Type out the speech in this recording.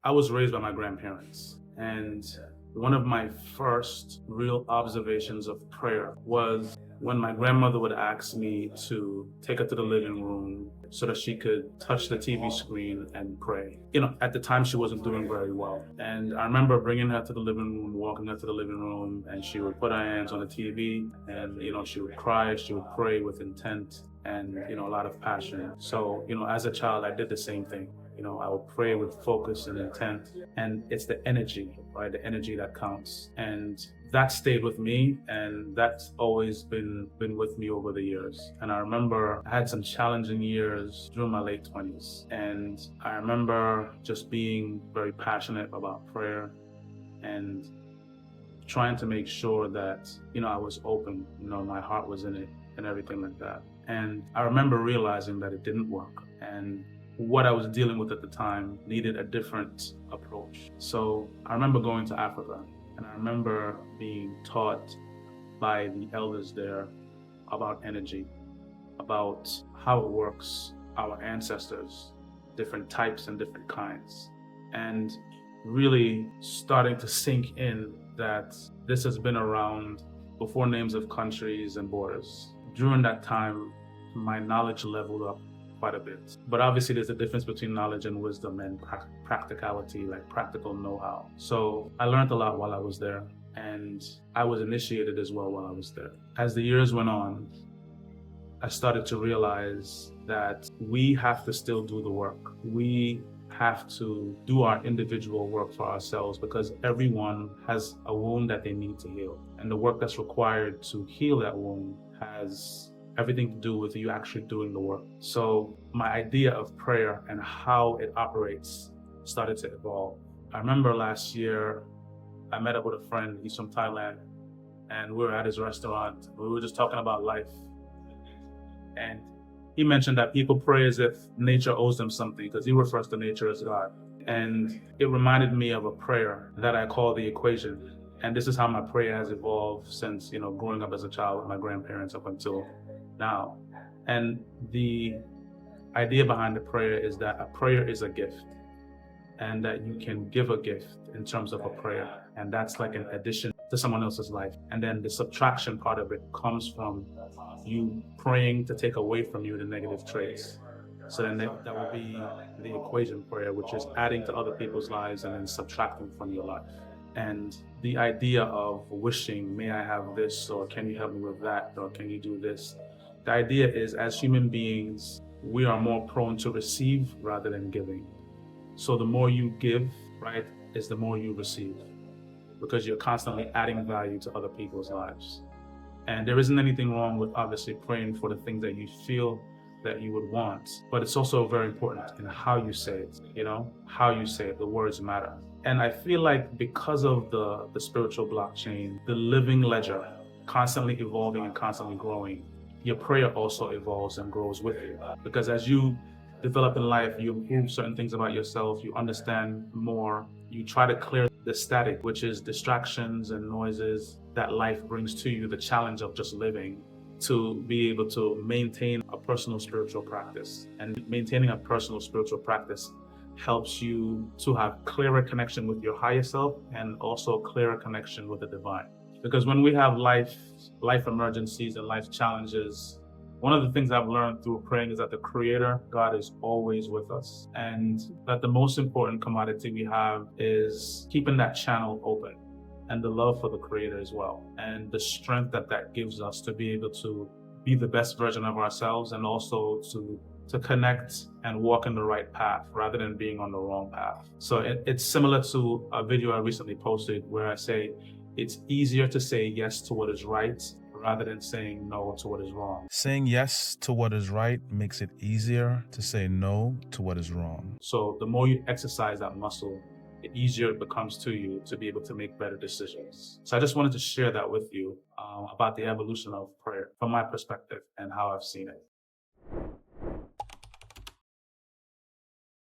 I was raised by my grandparents, and one of my first real observations of prayer was when my grandmother would ask me to take her to the living room so that she could touch the TV screen and pray. At the time she wasn't doing very well. And I remember bringing her to the living room, walking her to the living room, and she would put her hands on the TV and, she would cry, she would pray with intent and, a lot of passion. So, as a child, I did the same thing. I would pray with focus and intent, and it's the energy, right? The energy that counts. And that stayed with me, and that's always been with me over the years. And I remember I had some challenging years during my late 20s. And I remember just being very passionate about prayer and trying to make sure that, I was open, my heart was in it and everything like that. And I remember realizing that it didn't work. And what I was dealing with at the time needed a different approach. So I remember going to Africa, and I remember being taught by the elders there about energy, about how it works, our ancestors, different types and different kinds, and really starting to sink in that this has been around before names of countries and borders. During that time, my knowledge leveled up quite a bit. But obviously there's a difference between knowledge and wisdom and practicality, like practical know-how. So I learned a lot while I was there, and I was initiated as well while I was there. As the years went on, I started to realize that we have to still do the work. We have to do our individual work for ourselves because everyone has a wound that they need to heal. And the work that's required to heal that wound has everything to do with you actually doing the work. So my idea of prayer and how it operates started to evolve. I remember last year, I met up with a friend, he's from Thailand, and we were at his restaurant. We were just talking about life. And he mentioned that people pray as if nature owes them something because he refers to nature as God. And it reminded me of a prayer that I call the equation. And this is how my prayer has evolved since, growing up as a child with my grandparents up until now. And the idea behind the prayer is that a prayer is a gift, and that you can give a gift in terms of a prayer, and that's like an addition to someone else's life. And then the subtraction part of it comes from you praying to take away from you the negative traits. So then that will be the equation prayer, which is adding to other people's lives and then subtracting from your life. And the idea of wishing, may I have this, or can you help me with that, or can you do this? The idea is, as human beings, we are more prone to receive rather than giving. So the more you give, right, is the more you receive, because you're constantly adding value to other people's lives. And there isn't anything wrong with obviously praying for the things that you feel that you would want, but it's also very important in how you say it, how you say it, the words matter. And I feel like because of the spiritual blockchain, the living ledger, constantly evolving and constantly growing, your prayer also evolves and grows with you. Because as you develop in life, you improve certain things about yourself, you understand more, you try to clear the static, which is distractions and noises that life brings to you, the challenge of just living, to be able to maintain a personal spiritual practice. And maintaining a personal spiritual practice helps you to have clearer connection with your higher self and also clearer connection with the divine. Because when we have life emergencies and life challenges, one of the things I've learned through praying is that the Creator, God, is always with us. And that the most important commodity we have is keeping that channel open, and the love for the Creator as well. And the strength that gives us to be able to be the best version of ourselves, and also to connect and walk in the right path rather than being on the wrong path. So it's similar to a video I recently posted where I say, it's easier to say yes to what is right rather than saying no to what is wrong. Saying yes to what is right makes it easier to say no to what is wrong. So the more you exercise that muscle, the easier it becomes to you to be able to make better decisions. So I just wanted to share that with you about the evolution of prayer from my perspective and how I've seen it.